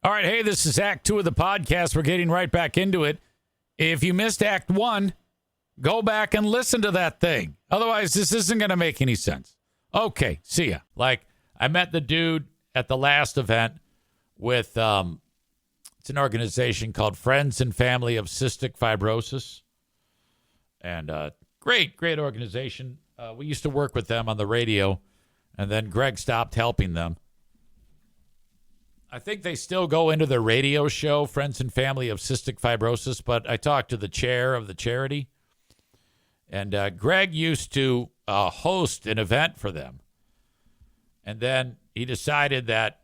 All right, hey, this is Act 2 of the podcast. We're getting right back into it. If you missed Act 1, go back and listen to that thing. Otherwise, this isn't going to make any sense. Okay, see ya. Like, I met the dude at the last event with, it's an organization called Friends and Family of Cystic Fibrosis. And great organization. We used to work with them on the radio, and then Greg stopped helping them. I think they still go into the radio show, Friends and Family of Cystic Fibrosis, but I talked to the chair of the charity, and Greg used to host an event for them. And then he decided that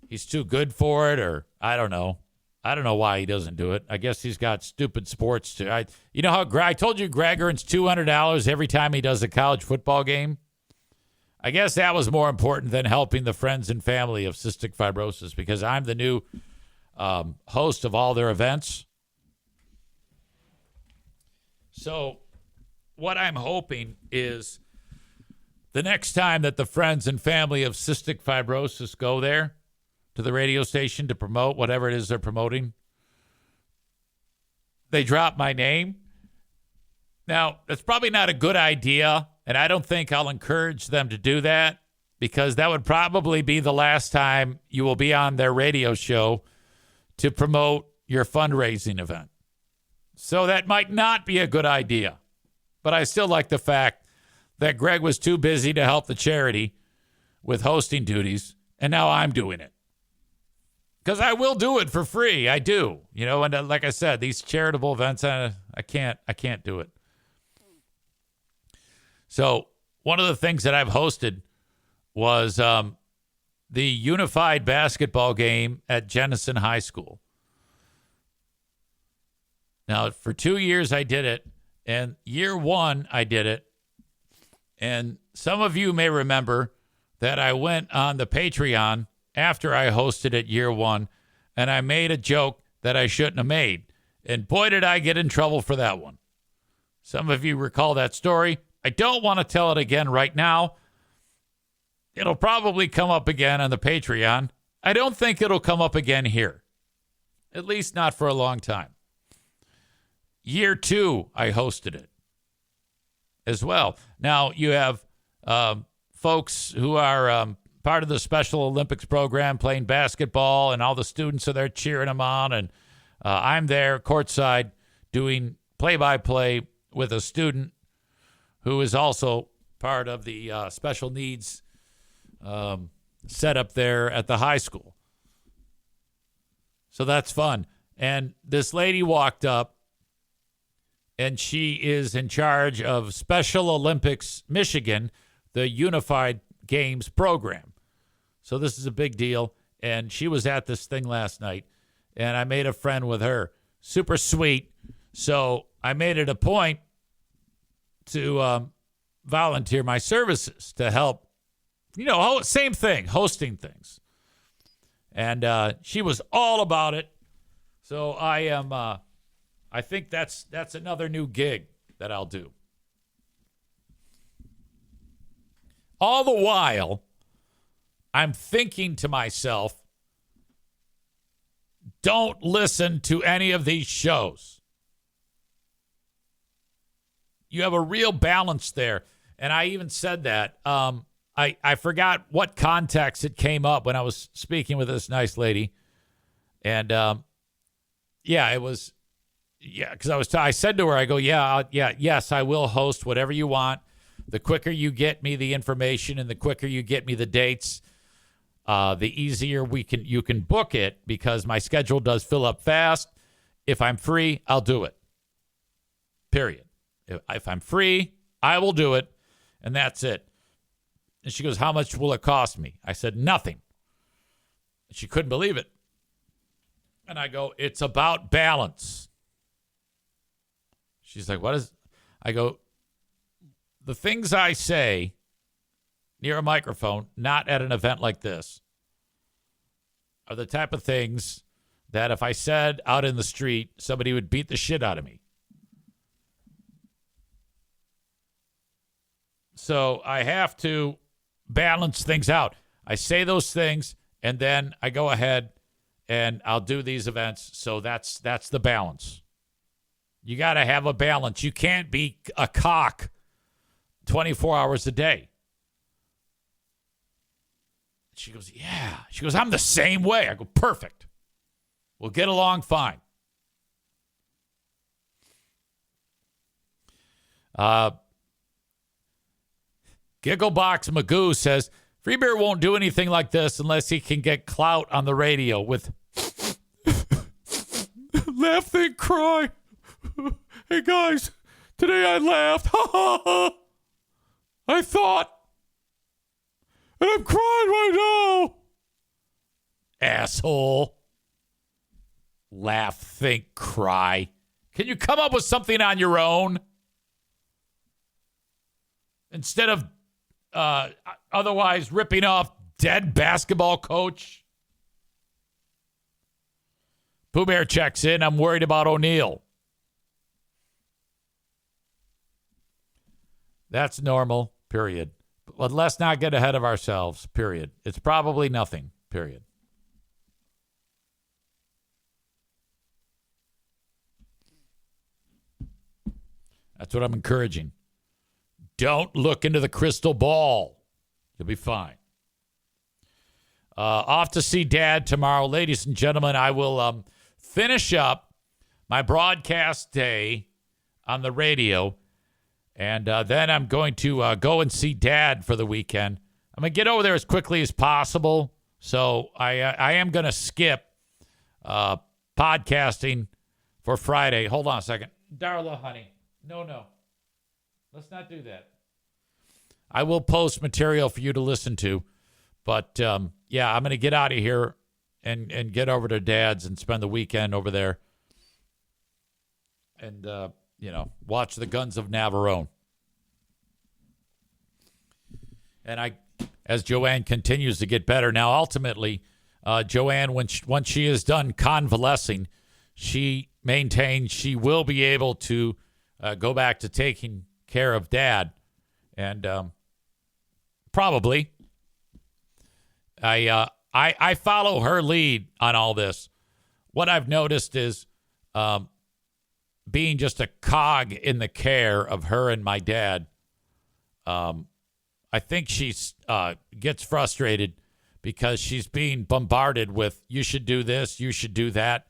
he's too good for it, or I don't know. I don't know why he doesn't do it. I guess he's got stupid sports too. You know how I told you Greg earns $200 every time he does a college football game? I guess that was more important than helping the Friends and Family of Cystic Fibrosis, because I'm the new host of all their events. So what I'm hoping is the next time that the Friends and Family of Cystic Fibrosis go there to the radio station to promote whatever it is they're promoting, they drop my name. Now, that's probably not a good idea, and I don't think I'll encourage them to do that, because that would probably be the last time you will be on their radio show to promote your fundraising event. So that might not be a good idea. But I still like the fact that Greg was too busy to help the charity with hosting duties, and now I'm doing it. Because I will do it for free. I do. You know, and like I said, these charitable events, I can't do it. So one of the things that I've hosted was the unified basketball game at Jenison High School. Now, for 2 years I did it, and year one I did it. And some of you may remember that I went on the Patreon after I hosted it year one, and I made a joke that I shouldn't have made. And boy, did I get in trouble for that one. Some of you recall that story. I don't want to tell it again right now. It'll probably come up again on the Patreon. I don't think it'll come up again here. At least not for a long time. Year two, I hosted it as well. Now, you have folks who are part of the Special Olympics program playing basketball, and all the students are there cheering them on. And I'm there courtside doing play-by-play with a student who is also part of the special needs setup there at the high school. So that's fun. And this lady walked up, and she is in charge of Special Olympics Michigan, the Unified Games program. So this is a big deal. And she was at this thing last night, and I made a friend with her. Super sweet. So I made it a point to volunteer my services to help, same thing, hosting things. And she was all about it. So I think that's another new gig that I'll do. All the while, I'm thinking to myself, don't listen to any of these shows. You have a real balance there. And I even said that. I forgot what context it came up when I was speaking with this nice lady. And, because I said to her, I go, yes, I will host whatever you want. The quicker you get me the information and the quicker you get me the dates, the easier you can book it, because my schedule does fill up fast. If I'm free, I'll do it. Period. If I'm free, I will do it, and that's it. And she goes, how much will it cost me? I said, nothing. And she couldn't believe it. And I go, it's about balance. She's like, what is? I go, the things I say near a microphone, not at an event like this, are the type of things that if I said out in the street, somebody would beat the shit out of me. So I have to balance things out. I say those things, and then I go ahead and I'll do these events. So that's the balance. You got to have a balance. You can't be a cock 24 hours a day. She goes, yeah. She goes, I'm the same way. I go, perfect. We'll get along fine. Gigglebox Magoo says, Free Beer won't do anything like this unless he can get clout on the radio with laugh, think, cry. Hey, guys, today I laughed. I thought. And I'm crying right now. Asshole. Laugh, think, cry. Can you come up with something on your own? Instead of otherwise ripping off dead basketball coach. Pooh Bear checks in. I'm worried about O'Neal. That's normal, period. But let's not get ahead of ourselves, period. It's probably nothing, period. That's what I'm encouraging. Don't look into the crystal ball. You'll be fine. Off to see Dad tomorrow. Ladies and gentlemen, I will finish up my broadcast day on the radio. And then I'm going to go and see Dad for the weekend. I'm going to get over there as quickly as possible. So I am going to skip podcasting for Friday. Hold on a second. Darla, honey. No. Let's not do that. I will post material for you to listen to. But, yeah, I'm going to get out of here and get over to Dad's and spend the weekend over there. And, watch the Guns of Navarone. And as Joanne continues to get better, now ultimately, Joanne, once she is done convalescing, she maintains she will be able to go back to taking care of Dad. And probably, I follow her lead on all this. What I've noticed is being just a cog in the care of her and my dad, I think she gets frustrated because she's being bombarded with, you should do this, you should do that.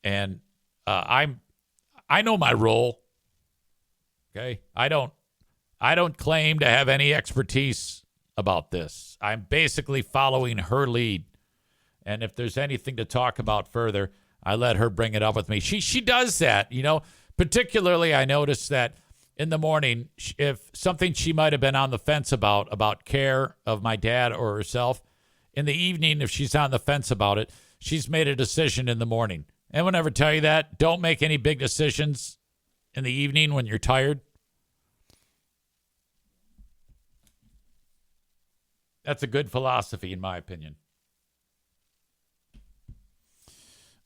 And I know my role. Okay. I don't claim to have any expertise about this. I'm basically following her lead. And if there's anything to talk about further, I let her bring it up with me. She does that, particularly I noticed that in the morning, if something she might have been on the fence about care of my dad or herself, in the evening, if she's on the fence about it, she's made a decision in the morning. Anyone ever tell you that? Don't make any big decisions in the evening when you're tired. That's a good philosophy, in my opinion.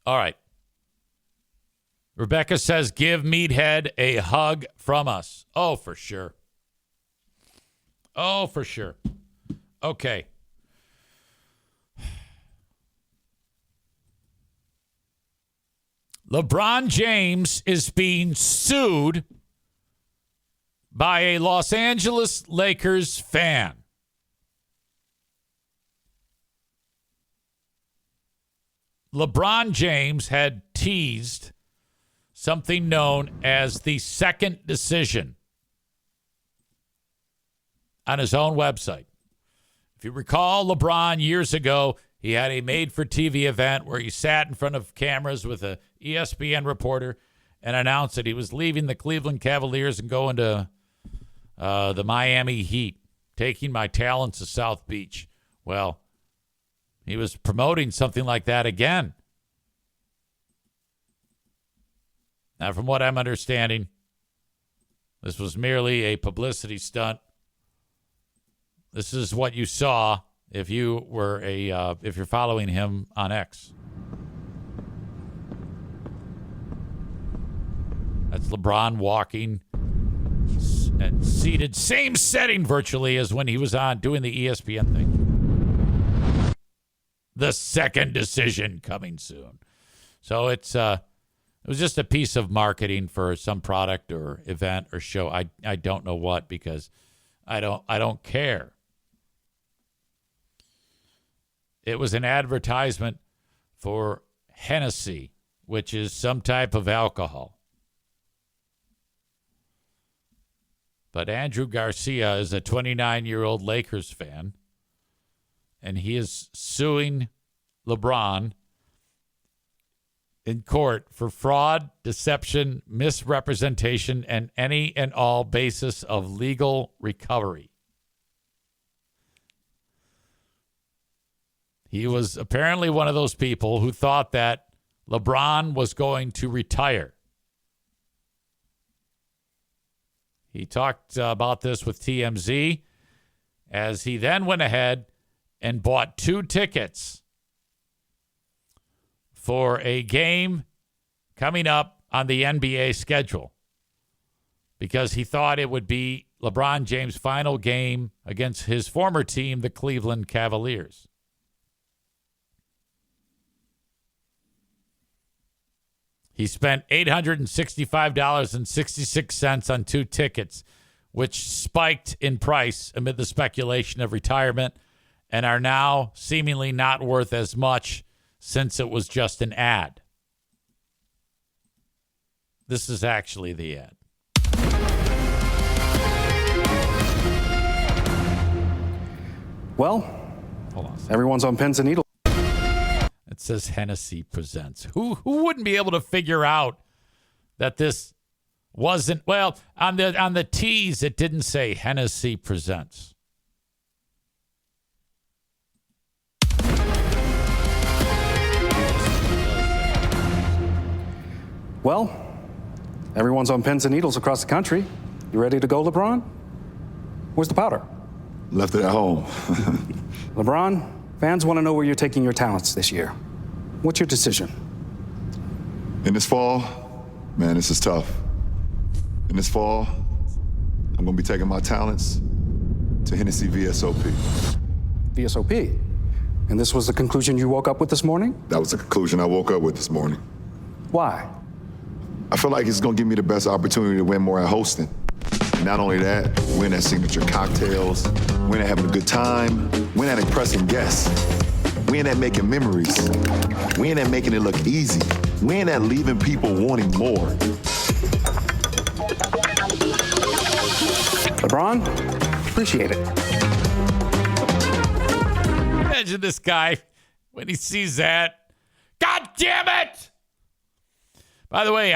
All right. Rebecca says, give Meathead a hug from us. Oh, for sure. Oh, for sure. Okay. LeBron James is being sued by a Los Angeles Lakers fan. LeBron James had teased something known as the second decision on his own website. If you recall, LeBron years ago, he had a made-for-TV event where he sat in front of cameras with a ESPN reporter and announced that he was leaving the Cleveland Cavaliers and going to the Miami Heat, taking my talents to South Beach. Well, he was promoting something like that again. Now, from what I'm understanding, this was merely a publicity stunt. This is what you saw if you were if you're following him on X. That's LeBron walking and seated, same setting virtually as when he was on doing the ESPN thing. The second decision coming soon. So it was just a piece of marketing for some product or event or show. I don't know what, because I don't care. It was an advertisement for Hennessy, which is some type of alcohol. But Andrew Garcia is a 29-year-old Lakers fan, and he is suing LeBron in court for fraud, deception, misrepresentation, and any and all basis of legal recovery. He was apparently one of those people who thought that LeBron was going to retire. He talked about this with TMZ as he then went ahead and bought 2 tickets for a game coming up on the NBA schedule because he thought it would be LeBron James' final game against his former team, the Cleveland Cavaliers. He spent $865.66 on 2 tickets, which spiked in price amid the speculation of retirement and are now seemingly not worth as much since it was just an ad. This is actually the ad. Well, hold on. Everyone's on pins and needles. It says Hennessy Presents. Who wouldn't be able to figure out that this wasn't, well, on the tees it didn't say Hennessy Presents. Well, everyone's on pins and needles across the country. You ready to go, LeBron? Where's the powder? Left it at home. LeBron, fans want to know where you're taking your talents this year. What's your decision? In this fall, man, this is tough. In this fall, I'm going to be taking my talents to Hennessy VSOP. VSOP? And this was the conclusion you woke up with this morning? That was the conclusion I woke up with this morning. Why? I feel like it's going to give me the best opportunity to win more at hosting. And not only that, win at signature cocktails, win at having a good time, win at impressing guests, win at making memories, win at making it look easy, win at leaving people wanting more. LeBron, appreciate it. Imagine this guy when he sees that. God damn it! By the way,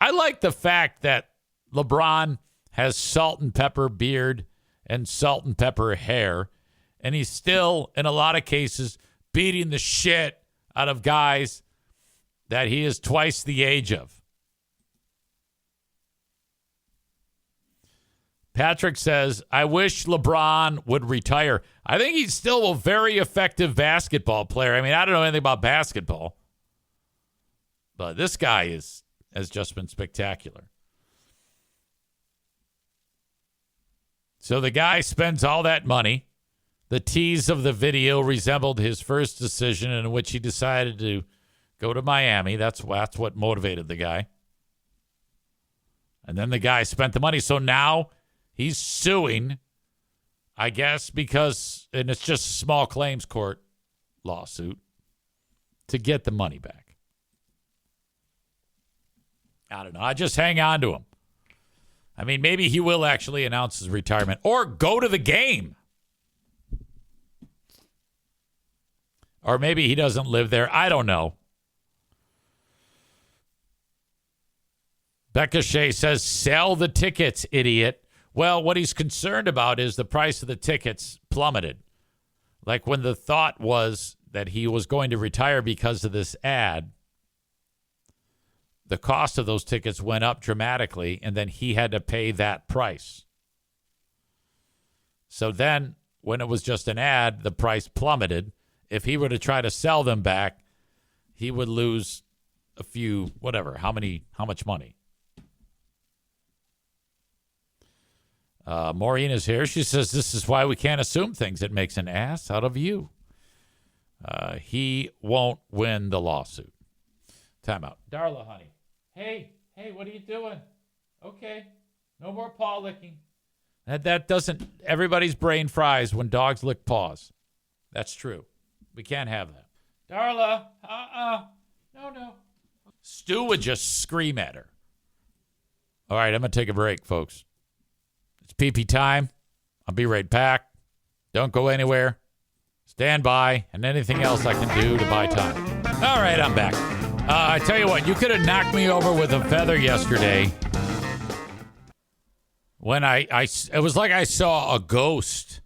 I like the fact that LeBron has salt and pepper beard and salt and pepper hair, and he's still, in a lot of cases, beating the shit out of guys that he is twice the age of. Patrick says, I wish LeBron would retire. I think he's still a very effective basketball player. I mean, I don't know anything about basketball, but this guy has just been spectacular. So the guy spends all that money. The tease of the video resembled his first decision in which he decided to go to Miami. That's what motivated the guy. And then the guy spent the money. So now he's suing, I guess, because, and it's just a small claims court lawsuit, to get the money back. I don't know. I just hang on to him. I mean, maybe he will actually announce his retirement or go to the game. Or maybe he doesn't live there. I don't know. Becca Shea says, sell the tickets, idiot. Well, what he's concerned about is the price of the tickets plummeted. Like when the thought was that he was going to retire because of this ad, the cost of those tickets went up dramatically, and then he had to pay that price. So then, when it was just an ad, the price plummeted. If he were to try to sell them back, he would lose a few, whatever, how much money? Maureen is here. She says, this is why we can't assume things. It makes an ass out of you. he won't win the lawsuit. Time out. Darla, honey. Hey, what are you doing? Okay. No more paw licking. That doesn't, everybody's brain fries when dogs lick paws. That's true. We can't have that. Darla, no. Stu would just scream at her. All right, I'm going to take a break, folks. It's pee-pee time. I'll be right back. Don't go anywhere. Stand by, and anything else I can do to buy time. All right, I'm back. I tell you what, you could have knocked me over with a feather yesterday when it was like I saw a ghost.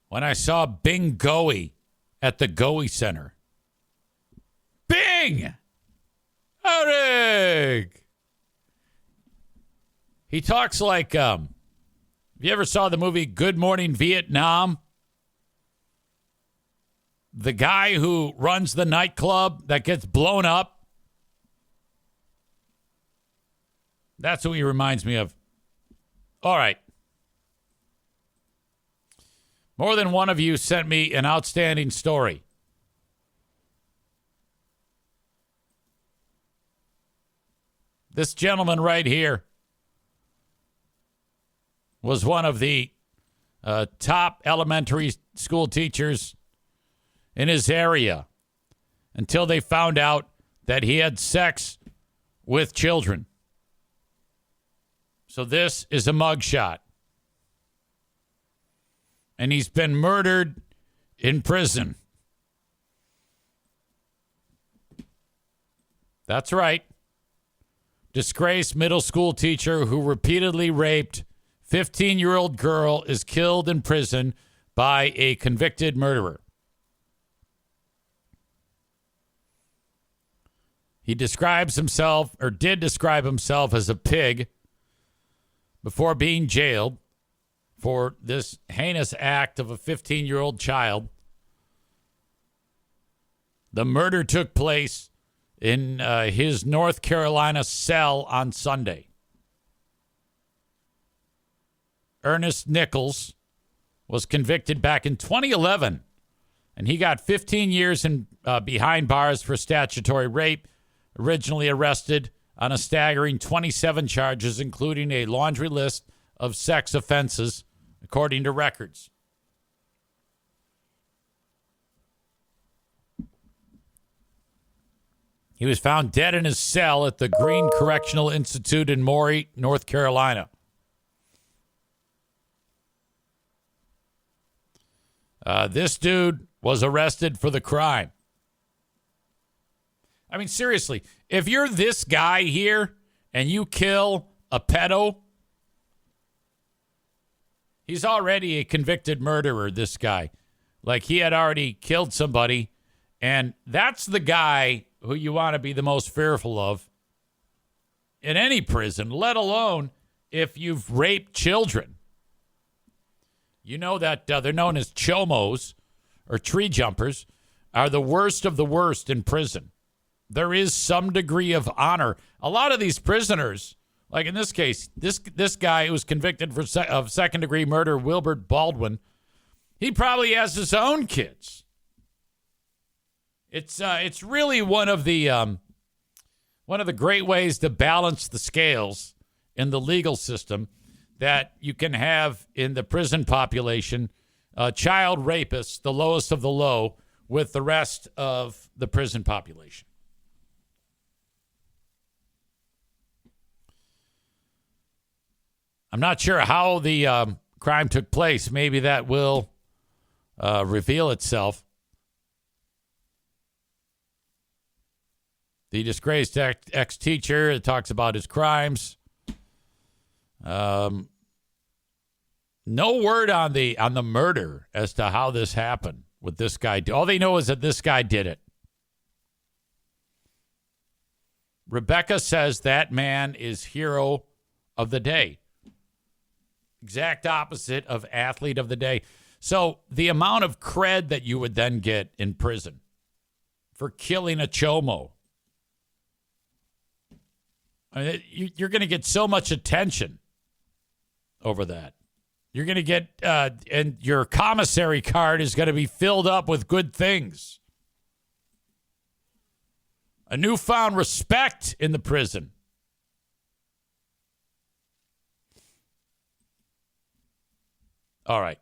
When I saw Bing Goey at the Goey Center. Bing! Eric! He talks like, have you ever saw the movie Good Morning Vietnam? The guy who runs the nightclub that gets blown up. That's who he reminds me of. All right. More than one of you sent me an outstanding story. This gentleman right here was one of the top elementary school teachers in his area until they found out that he had sex with children. So this is a mugshot. And he's been murdered in prison. That's right. Disgraced middle school teacher who repeatedly raped 15-year-old girl is killed in prison by a convicted murderer. He describes himself, or did describe himself, as a pig before being jailed for this heinous act of a 15-year-old child. The murder took place in his North Carolina cell on Sunday. Ernest Nichols was convicted back in 2011, and he got 15 years in behind bars for statutory rape, originally arrested on a staggering 27 charges, including a laundry list of sex offenses, according to records. He was found dead in his cell at the Green Correctional Institute in Maury, North Carolina. This dude was arrested for the crime. I mean, seriously, if you're this guy here and you kill a pedo, he's already a convicted murderer, this guy. Like, he had already killed somebody, and that's the guy who you want to be the most fearful of in any prison, let alone if you've raped children. You know that they're known as chomos, or tree jumpers, are the worst of the worst in prison. There is some degree of honor. A lot of these prisoners, like in this case, this guy who was convicted of second-degree murder, Wilbert Baldwin, he probably has his own kids. It's really one of the great ways to balance the scales in the legal system that you can have in the prison population, child rapists, the lowest of the low, with the rest of the prison population. I'm not sure how the crime took place. Maybe that will reveal itself. The disgraced ex-teacher, it talks about his crimes. No word on the murder as to how this happened with this guy. All they know is that this guy did it. Rebecca says that man is hero of the day. Exact opposite of athlete of the day. So the amount of cred that you would then get in prison for killing a chomo. I mean, you're going to get so much attention over that. You're going to get, and your commissary card is going to be filled up with good things. A newfound respect in the prison. All right.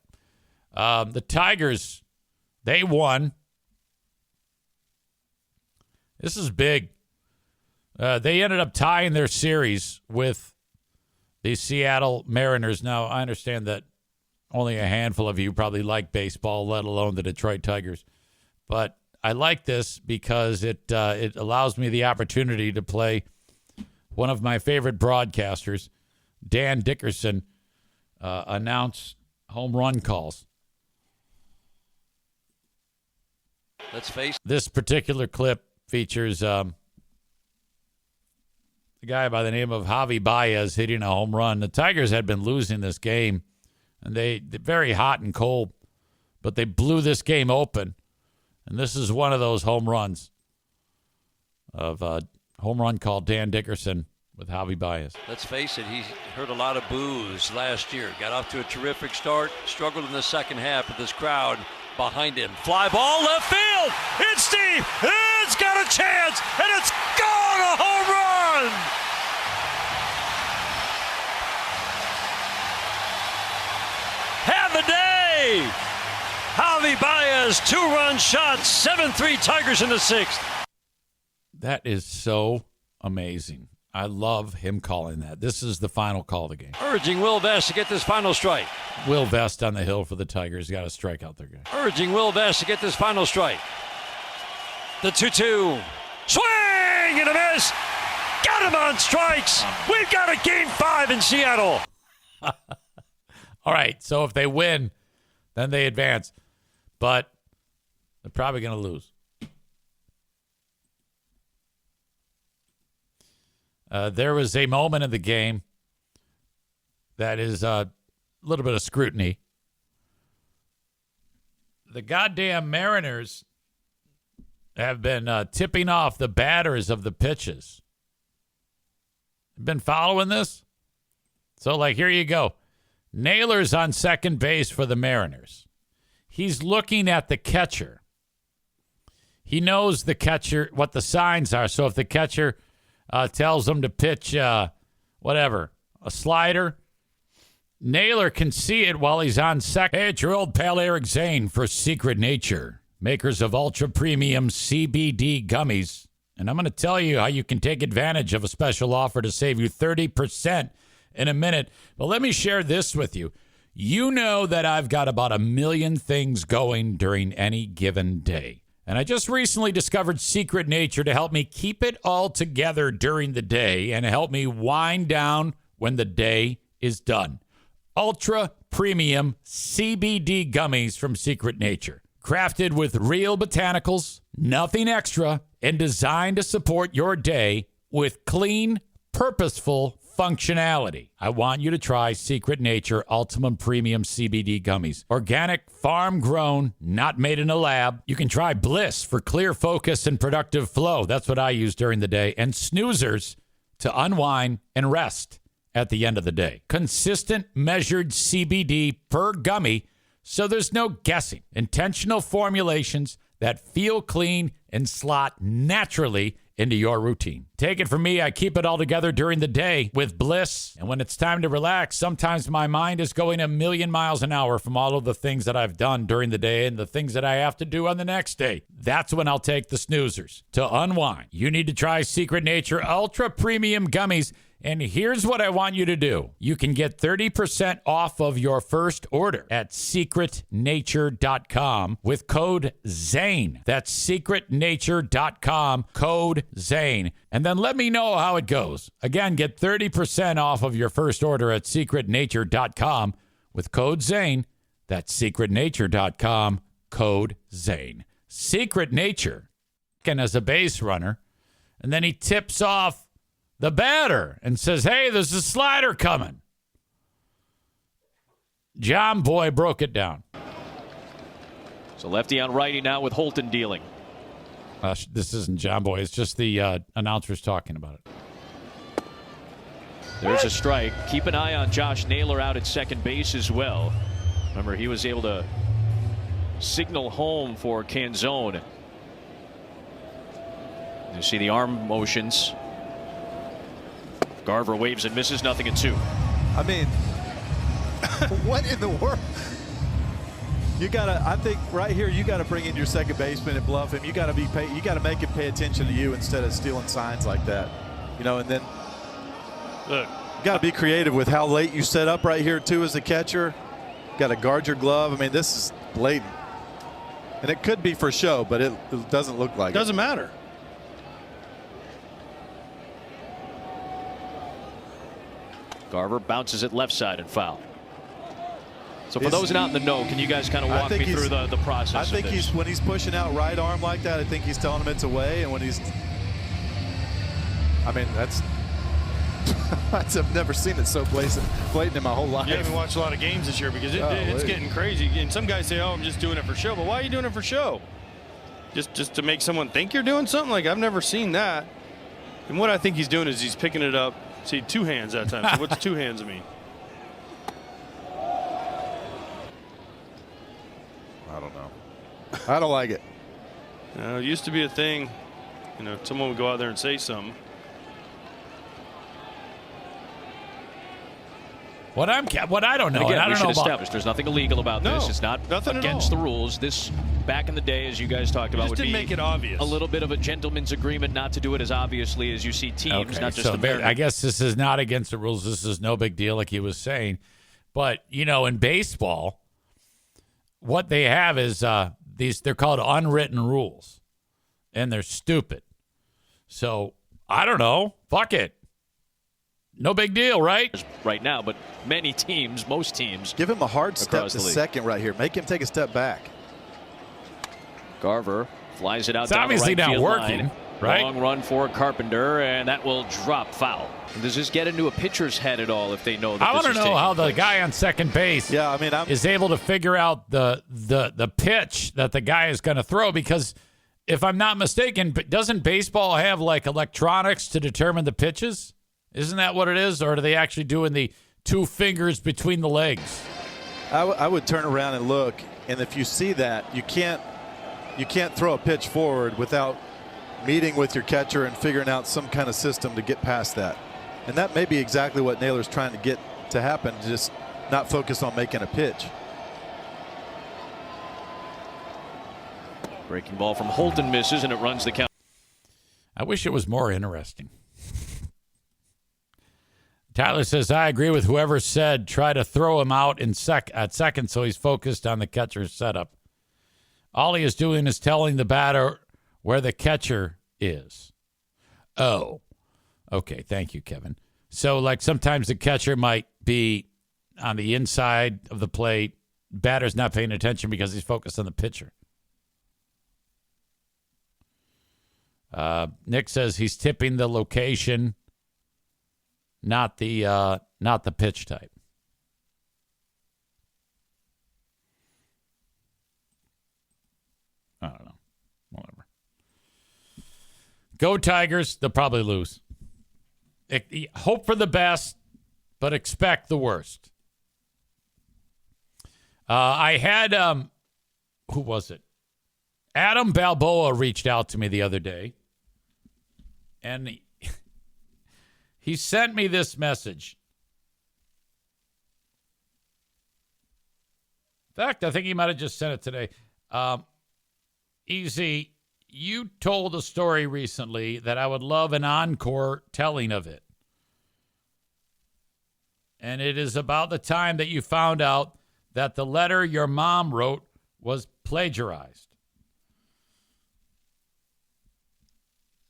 The Tigers, they won. This is big. They ended up tying their series with the Seattle Mariners. Now, I understand that only a handful of you probably like baseball, let alone the Detroit Tigers. But I like this because it allows me the opportunity to play one of my favorite broadcasters, Dan Dickerson, announce home run calls. Let's face this particular clip features a guy by the name of Javi Baez hitting a home run. The Tigers had been losing this game, and they're very hot and cold, but they blew this game open. And this is one of those home runs of home run call Dan Dickerson with Javi Baez. Let's face it, he heard a lot of boos last year. Got off to a terrific start, struggled in the second half with this crowd behind him. Fly ball left field. It's deep. It's got a chance, and it's gone, a home run. Have the day. Javi Baez, 2-run shot, 7-3 Tigers in the sixth. That is so amazing. I love him calling that. This is the final call of the game. Urging Will Vest to get this final strike. Will Vest on the hill for the Tigers. Got to strike out their guy. Urging Will Vest to get this final strike. The 2-2. Swing and a miss. Got him on strikes. We've got a game 5 in Seattle. All right, so if they win, then they advance. But they're probably going to lose. There was a moment in the game that is a little bit of scrutiny. The goddamn Mariners have been tipping off the batters of the pitches. Been following this? So, here you go. Naylor's on second base for the Mariners. He's looking at the catcher. He knows the catcher, what the signs are. So if the catcher tells him to pitch, a slider, Naylor can see it while he's on second. Hey, it's your old pal Eric Zane for Secret Nature, makers of ultra premium CBD gummies. And I'm going to tell you how you can take advantage of a special offer to save you 30% in a minute. But let me share this with you. You know that I've got about 1 million things going during any given day. And I just recently discovered Secret Nature to help me keep it all together during the day and help me wind down when the day is done. Ultra premium CBD gummies from Secret Nature. Crafted with real botanicals, nothing extra, and designed to support your day with clean, purposeful functionality. I want you to try Secret Nature Ultimate Premium CBD Gummies. Organic, farm-grown, not made in a lab. You can try Bliss for clear focus and productive flow. That's what I use during the day. And Snoozers to unwind and rest at the end of the day. Consistent, measured CBD per gummy, so there's no guessing. Intentional formulations that feel clean and slot naturally into your routine. Take it from me, I keep it all together during the day with Bliss. And when it's time to relax, sometimes my mind is going 1,000,000 miles an hour from all of the things that I've done during the day and the things that I have to do on the next day. That's when I'll take the Snoozers to unwind. You need to try Secret Nature Ultra Premium Gummies. And here's what I want you to do. You can get 30% off of your first order at secretnature.com with code ZANE. That's secretnature.com, code ZANE. And then let me know how it goes. Again, get 30% off of your first order at secretnature.com with code ZANE. That's secretnature.com, code ZANE. Secret Nature, and as a base runner, and then he tips off the batter and says, hey, there's a slider coming. John Boy broke it down. So lefty on righty now with Holton dealing. This isn't John Boy. It's just the announcers talking about it. There's a strike. Keep an eye on Josh Naylor out at second base as well. Remember, he was able to signal home for Canzone. You see the arm motions. Garver waves and misses, 0-2. I mean, what in the world? You gotta. I think right here you gotta bring in your second baseman and bluff him. You gotta make him pay attention to you instead of stealing signs like that. You know, and then Look, you gotta be creative with how late you set up right here too as a catcher. Got to guard your glove. I mean, this is blatant, and it could be for show, but it doesn't look like it. Doesn't matter. Garver bounces it left side and foul. So for those not in the know, can you guys kind of walk me through the process? I think when he's pushing out right arm like that, I think he's telling him it's away, and when he's, I mean, that's I've never seen it so blatant in my whole life. You haven't watched a lot of games this year because it's getting crazy. And some guys say, "Oh, I'm just doing it for show." But why are you doing it for show? Just to make someone think you're doing something? Like, I've never seen that. And what I think he's doing is he's picking it up. See, two hands that time. So what's two hands mean? I don't know. I don't like it. It used to be a thing. You know, someone would go out there and say something. What I don't know, again, and I we don't should know establish there's nothing illegal about this. It's not nothing against the rules. This, back in the day, as you guys talked about, just would didn't be make it obvious. A little bit of a gentleman's agreement not to do it as obviously as you see teams, Okay, not just so American. I guess this is not against the rules. This is no big deal, like he was saying. But you know, in baseball, what they have is they're called unwritten rules, and they're stupid. So I don't know. Fuck it. No big deal, right? Right now, but many teams, most teams, give him a hard step to the league. second right here. Make him take a step back. Garver flies it out. It's down obviously the right not field working, line. right? Long run for Carpenter, and that will drop foul. Does this get into a pitcher's head at all if they know that I want to know how the place? guy on second base is able to figure out the pitch that the guy is going to throw, because if I'm not mistaken, doesn't baseball have like electronics to determine the pitches? Isn't that what it is? Or are they actually doing the two fingers between the legs? I would turn around and look, and if you see that, you can't throw a pitch forward without meeting with your catcher and figuring out some kind of system to get past that. And that may be exactly what Naylor's trying to get to happen, just not focus on making a pitch. Breaking ball from Holton misses, and it runs the count. I wish it was more interesting. Tyler says, I agree with whoever said try to throw him out at second so he's focused on the catcher's setup. All he is doing is telling the batter where the catcher is. Oh, okay. Thank you, Kevin. So, like, sometimes the catcher might be on the inside of the plate. Batter's not paying attention because he's focused on the pitcher. Nick says he's tipping the location, not the pitch type. I don't know. Whatever. Go Tigers. They'll probably lose. Hope for the best, but expect the worst. I had, who was it? Adam Balboa reached out to me the other day, and he sent me this message. In fact, I think he might have just sent it today. Easy, you told a story recently that I would love an encore telling of it. And it is about the time that you found out that the letter your mom wrote was plagiarized.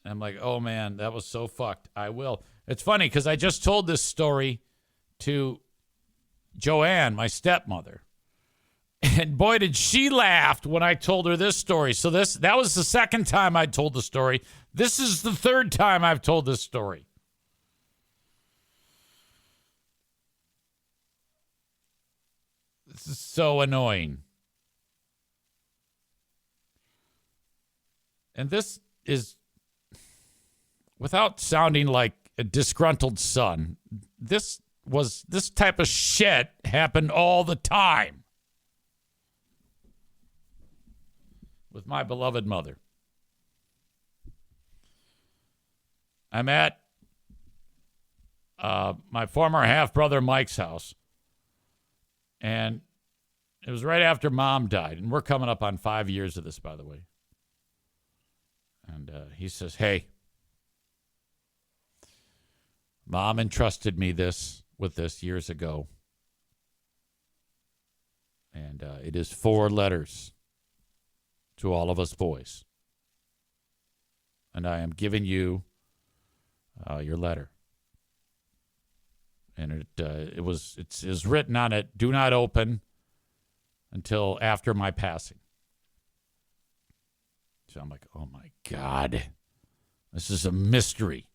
And I'm like, oh, man, that was so fucked. I will. It's funny because I just told this story to Joanne, my stepmother. And boy, did she laugh when I told her this story. So that was the second time I told the story. This is the third time I've told this story. This is so annoying. And this is, without sounding like a disgruntled son. This type of shit happened all the time with my beloved mother. I'm at my former half-brother Mike's house, and it was right after Mom died, and we're coming up on 5 years of this, by the way. And he says, hey, Mom entrusted me with this years ago, and it is 4 letters to all of us boys, and I am giving you your letter. And it was written on it, do not open until after my passing. So I'm like, oh my God, this is a mystery.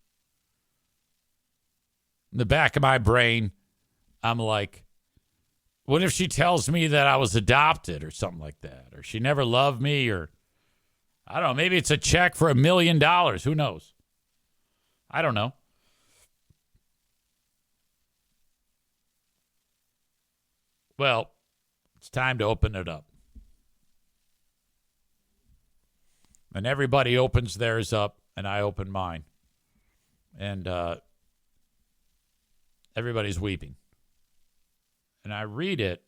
In the back of my brain, I'm like, what if she tells me that I was adopted or something like that? Or she never loved me, or I don't know, maybe it's a check for $1 million. Who knows? I don't know. Well, it's time to open it up. And everybody opens theirs up, and I open mine. And everybody's weeping. And I read it,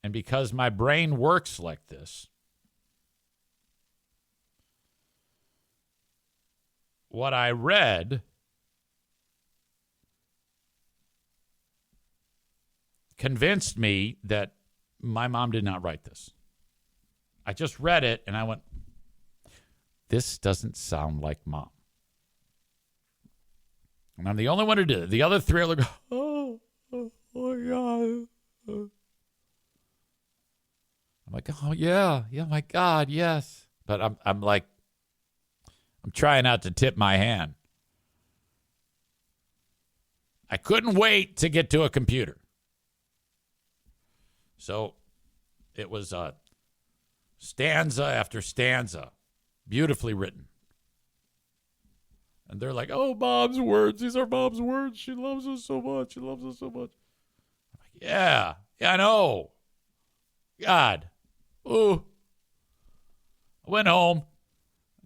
and because my brain works like this, what I read convinced me that my mom did not write this. I just read it, and I went, this doesn't sound like Mom. And I'm the only one who did it. The other 3 are like, oh my God. I'm like, oh, yeah, my God, yes. But I'm like, I'm trying not to tip my hand. I couldn't wait to get to a computer. So it was stanza after stanza, beautifully written. And they're like, oh, Mom's words. These are Mom's words. She loves us so much. She loves us so much. I'm like, yeah, I know. God. Ooh. I went home,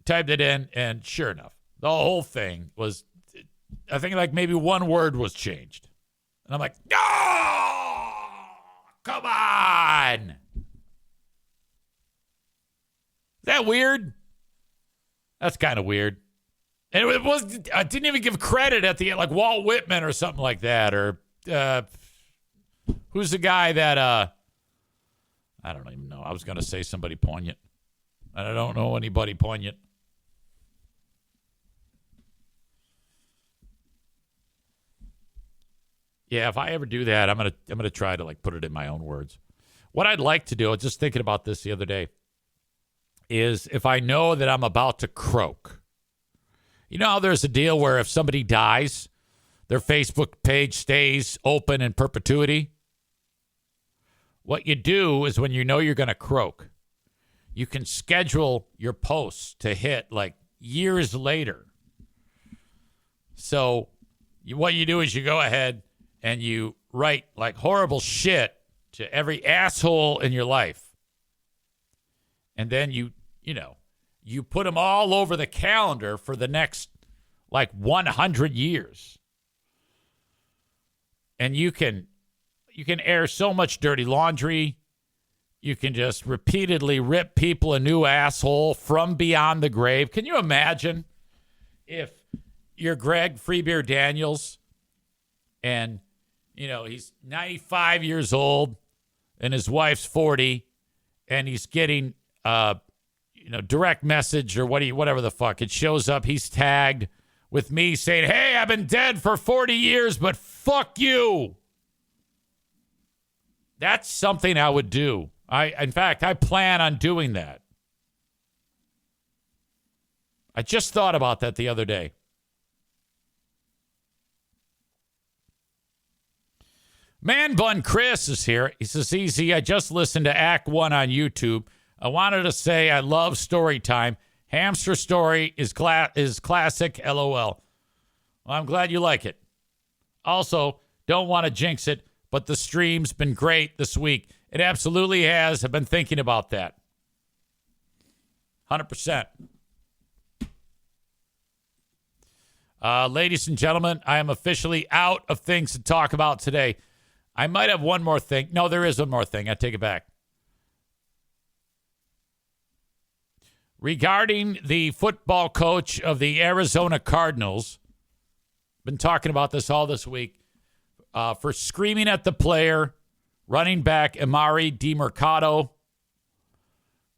typed it in, and sure enough, the whole thing was, I think like maybe one word was changed. And I'm like, no! Come on! Is that weird? That's kind of weird. And it was, I didn't even give credit at the end, like Walt Whitman or something like that. Or who's the guy that, I don't even know. I was going to say somebody poignant. And I don't know anybody poignant. Yeah, if I ever do that, I'm gonna try to like put it in my own words. What I'd like to do, I was just thinking about this the other day, is if I know that I'm about to croak. You know how there's a deal where if somebody dies, their Facebook page stays open in perpetuity? What you do is when you know you're going to croak, you can schedule your posts to hit like years later. So what you do is you go ahead and you write like horrible shit to every asshole in your life. And then you put them all over the calendar for the next like 100 years. And you can air so much dirty laundry. You can just repeatedly rip people a new asshole from beyond the grave. Can you imagine if you're Greg Freebeer Daniels and, he's 95 years old and his wife's 40 and he's getting, direct message or whatever the fuck. It shows up. He's tagged with me saying, hey, I've been dead for 40 years, but fuck you. That's something I would do. In fact, I plan on doing that. I just thought about that the other day. Man Bun Chris is here. He says, easy. I just listened to Act 1 on YouTube. I wanted to say I love story time. Hamster story is classic, LOL. Well, I'm glad you like it. Also, don't want to jinx it, but the stream's been great this week. It absolutely has. I've been thinking about that. 100%. Ladies and gentlemen, I am officially out of things to talk about today. I might have one more thing. No, there is one more thing. I take it back. Regarding the football coach of the Arizona Cardinals, been talking about this all this week, for screaming at the player, running back Emari DeMercado,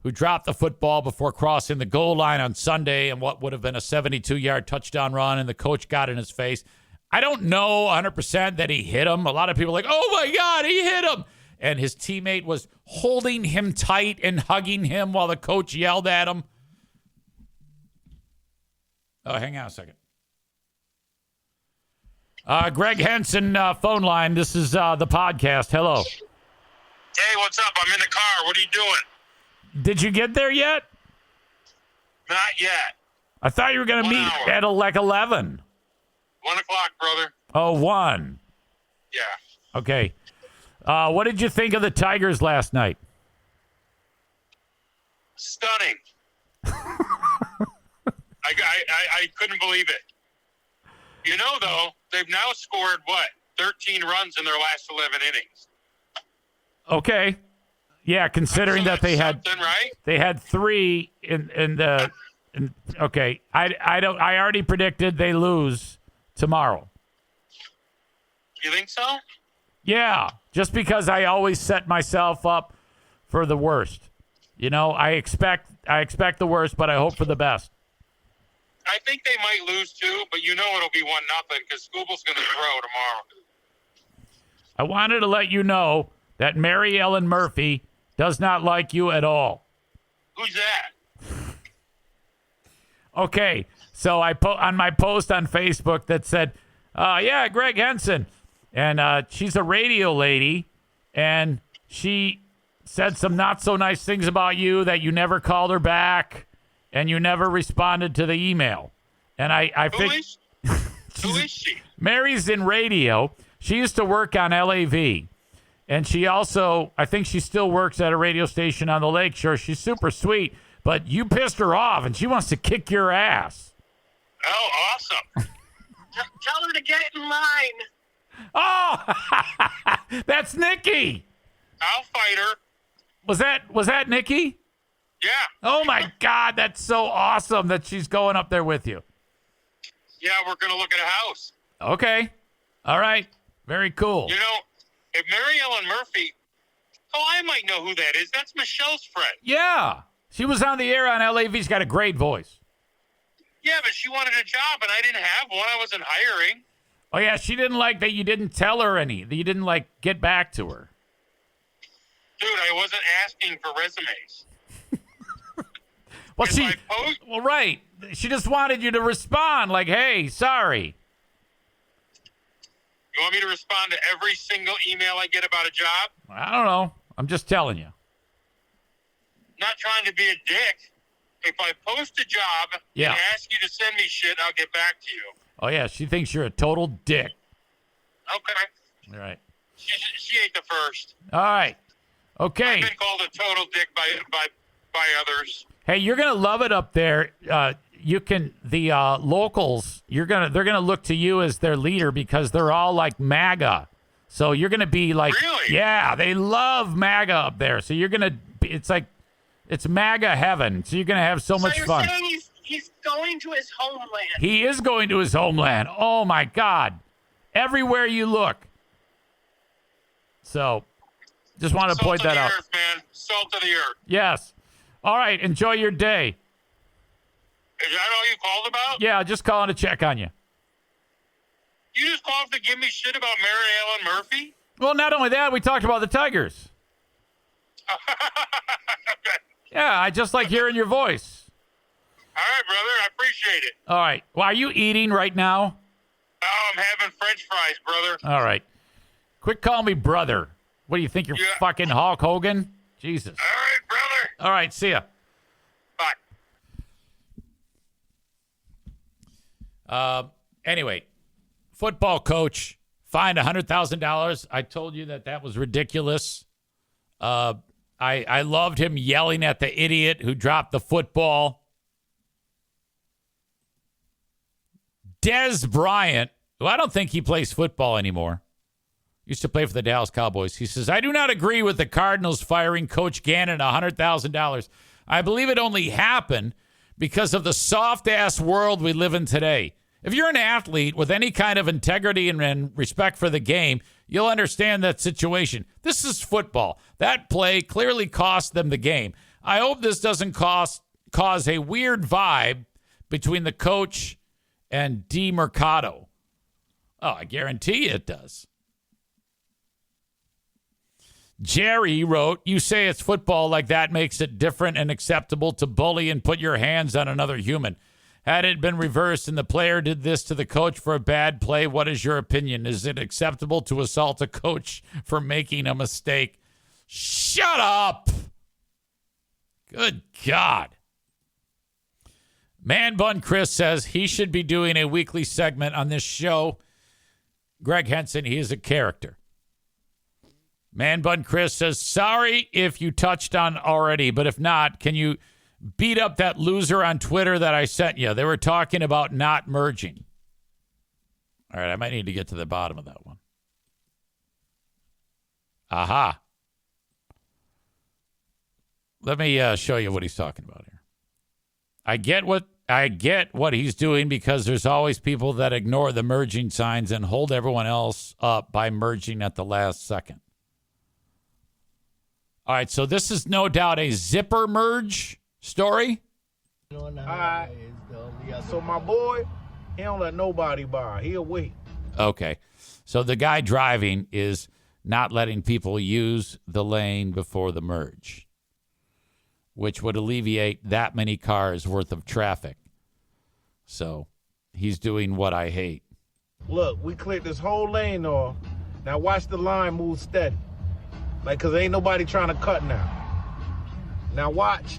who dropped the football before crossing the goal line on Sunday and what would have been a 72-yard touchdown run, and the coach got in his face. I don't know 100% that he hit him. A lot of people are like, oh, my God, he hit him. And his teammate was holding him tight and hugging him while the coach yelled at him. Oh, hang on a second. Greg Henson, phone line. This is the podcast. Hello. Hey, what's up? I'm in the car. What are you doing? Did you get there yet? Not yet. I thought you were going to meet at like 11. 1 o'clock, brother. Oh, 1. Yeah. Okay. What did you think of the Tigers last night? Stunning. I couldn't believe it. You know, though, they've now scored, 13 runs in their last 11 innings. Okay. Yeah, considering that they had right? They had 3 in the okay. I already predicted they lose tomorrow. You think so? Yeah, just because I always set myself up for the worst. You know, I expect the worst, but I hope for the best. I think they might lose too, but you know it'll be 1-0 because Scooble's going to throw tomorrow. I wanted to let you know that Mary Ellen Murphy does not like you at all. Who's that? Okay, so I put on my post on Facebook that said, yeah, Greg Henson. And she's a radio lady, and she said some not so nice things about you, that you never called her back and you never responded to the email. And I think Who is she? Mary's in radio. She used to work on LAV. And she also, I think she still works at a radio station on the Lakeshore. She's super sweet, but you pissed her off, and she wants to kick your ass. Oh, awesome. Tell her to get in line. Oh, that's Nikki. I'll fight her. Was that Nikki? Yeah. Oh, my God, that's so awesome that she's going up there with you. Yeah, we're going to look at a house. Okay. All right. Very cool. You know, if Mary Ellen Murphy, I might know who that is. That's Michelle's friend. Yeah. She was on the air on LAV. She's got a great voice. Yeah, but she wanted a job, and I didn't have one. I wasn't hiring. Oh, yeah. She didn't like that you didn't tell her that you didn't, get back to her. Dude, I wasn't asking for resumes. Well, right. She just wanted you to respond like, hey, sorry. You want me to respond to every single email I get about a job? I don't know. I'm just telling you. Not trying to be a dick. If I post a job and ask you to send me shit, I'll get back to you. Oh, yeah. She thinks you're a total dick. Okay. All right. She ain't the first. All right. Okay. I've been called a total dick by others. Hey, you're going to love it up there. The locals, they're gonna look to you as their leader because they're all like MAGA. So you're gonna be like, really? Yeah, they love MAGA up there. So you're gonna, it's MAGA heaven. So you're gonna have so much fun. So you're saying he's going to his homeland? He is going to his homeland. Oh my God, everywhere you look. So, just want to point that out. Salt of the earth, man. Salt of the earth. Yes. All right. Enjoy your day. Is that all you called about? Yeah, just calling to check on you. You just called to give me shit about Mary Ellen Murphy? Well, not only that, we talked about the Tigers. Yeah, I just like hearing your voice. All right, brother. I appreciate it. All right. Well, are you eating right now? Oh, I'm having French fries, brother. All right. Quit calling me brother. What do you think? You're fucking Hulk Hogan? Jesus. All right, brother. All right. See ya. Bye. Anyway, football coach fined $100,000. I told you that was ridiculous. I loved him yelling at the idiot who dropped the football. Des Bryant, who I don't think he plays football anymore, used to play for the Dallas Cowboys. He says, I do not agree with the Cardinals firing Coach Gannon $100,000. I believe it only happened because of the soft-ass world we live in today. If you're an athlete with any kind of integrity and respect for the game, you'll understand that situation. This is football. That play clearly cost them the game. I hope this doesn't cause a weird vibe between the coach and DeMercado. Oh, I guarantee you it does. Jerry wrote, you say it's football, like that makes it different and acceptable to bully and put your hands on another human. Had it been reversed and the player did this to the coach for a bad play, what is your opinion? Is it acceptable to assault a coach for making a mistake? Shut up! Good God. Man Bun Chris says he should be doing a weekly segment on this show. Greg Henson, he is a character. Man Bun Chris says, sorry if you touched on already, but if not, can you beat up that loser on Twitter that I sent you? They were talking about not merging. All right, I might need to get to the bottom of that one. Aha. Let me show you what he's talking about here. I get what he's doing because there's always people that ignore the merging signs and hold everyone else up by merging at the last second. All right, so this is no doubt a zipper merge story. So my boy, he don't let nobody by. He'll wait. Okay, so the guy driving is not letting people use the lane before the merge, which would alleviate that many cars worth of traffic. So he's doing what I hate. Look, we cleared this whole lane off. Now watch the line move steady. Like, because ain't nobody trying to cut now. Now watch.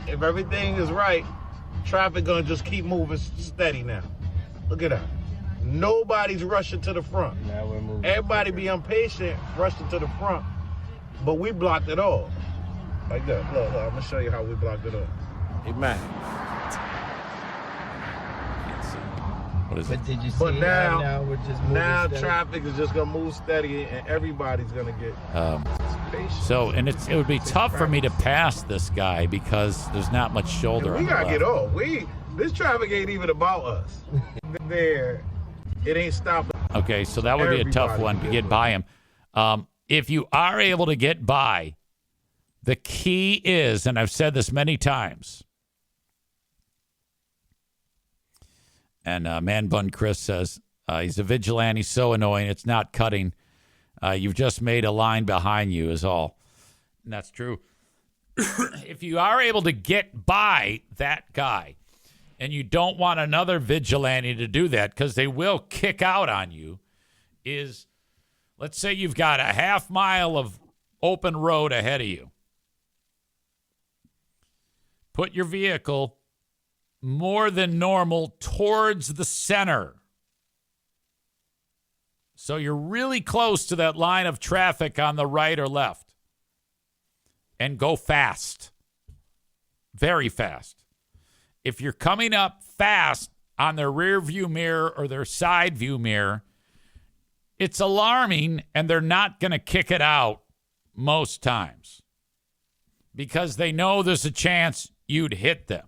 If everything is right, traffic going to just keep moving steady now. Look at that. Nobody's rushing to the front. Now we're moving. Everybody be impatient, rushing to the front. But we blocked it all. Like that. Look, I'm going to show you how we blocked it all. Amen. What is it? But did you see But how now we're just moving now steady? traffic is just going to move steady and everybody's going to get patient. So, and it would be tough for me to pass this guy because there's not much shoulder on We the got to left. get off. This traffic ain't even about us. There, it ain't stopping. Okay, so that would be a tough one to get by him. If you are able to get by, the key is, and I've said this many times, and Man Bun Chris says, he's a vigilante, so annoying, it's not cutting. You've just made a line behind you is all. And that's true. If you are able to get by that guy, and you don't want another vigilante to do that because they will kick out on you, is let's say you've got a half mile of open road ahead of you. Put your vehicle more than normal towards the center. So you're really close to that line of traffic on the right or left. And go fast. Very fast. If you're coming up fast on their rear view mirror or their side view mirror, it's alarming and they're not going to kick it out most times because they know there's a chance you'd hit them.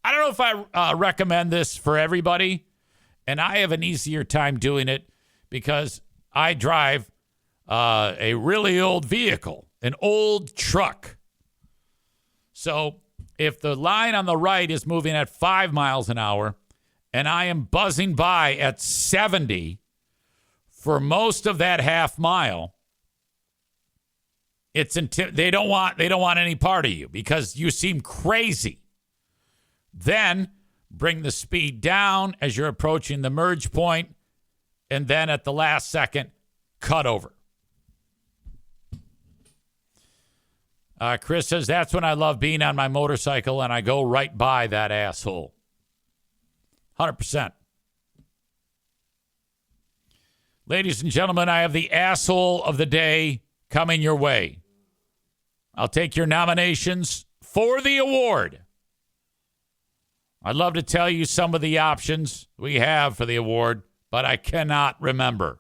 I don't know if I recommend this for everybody, and I have an easier time doing it because I drive a really old vehicle, an old truck. So if the line on the right is moving at 5 miles an hour and I am buzzing by at 70 for most of that half mile, they don't want any part of you because you seem crazy. Then bring the speed down as you're approaching the merge point, and then at the last second, cut over. Chris says, that's when I love being on my motorcycle and I go right by that asshole. 100%. Ladies and gentlemen, I have the asshole of the day coming your way. I'll take your nominations for the award. I'd love to tell you some of the options we have for the award, but I cannot remember.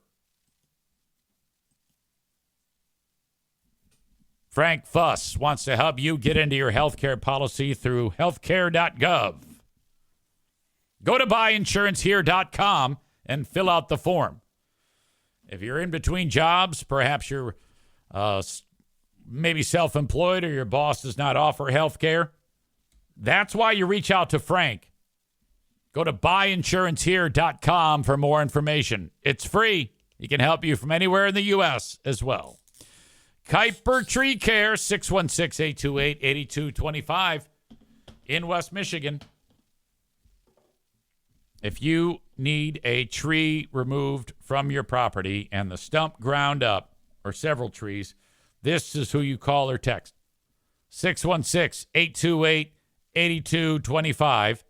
Frank Fuss wants to help you get into your healthcare policy through healthcare.gov. Go to buyinsurancehere.com and fill out the form. If you're in between jobs, perhaps you're maybe self-employed or your boss does not offer health care, that's why you reach out to Frank. Go to buyinsurancehere.com for more information. It's free. He can help you from anywhere in the U.S. as well. Kuiper Tree Care, 616-828-8225 in West Michigan. If you need a tree removed from your property and the stump ground up, or several trees, this is who you call or text. 616-828-8225.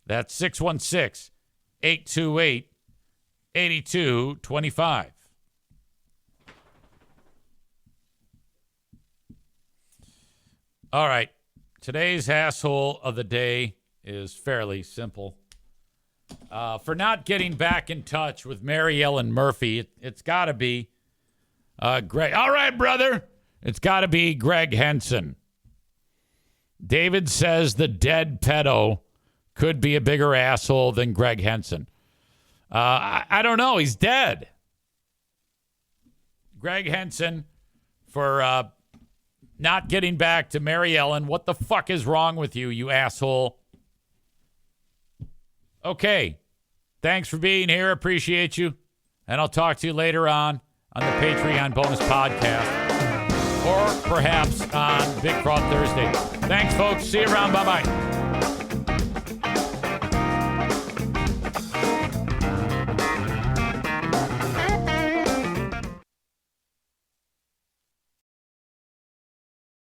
That's 616-828-8225. All right. Today's asshole of the day is fairly simple. For not getting back in touch with Mary Ellen Murphy, it's got to be Greg. All right, brother. It's got to be Greg Henson. David says the dead pedo could be a bigger asshole than Greg Henson. I don't know. He's dead. Greg Henson for not getting back to Mary Ellen. What the fuck is wrong with you, you asshole? Okay. Thanks for being here. Appreciate you. And I'll talk to you later on the Patreon bonus podcast. Or perhaps on Big Fraud Thursday. Thanks, folks. See you around. Bye-bye.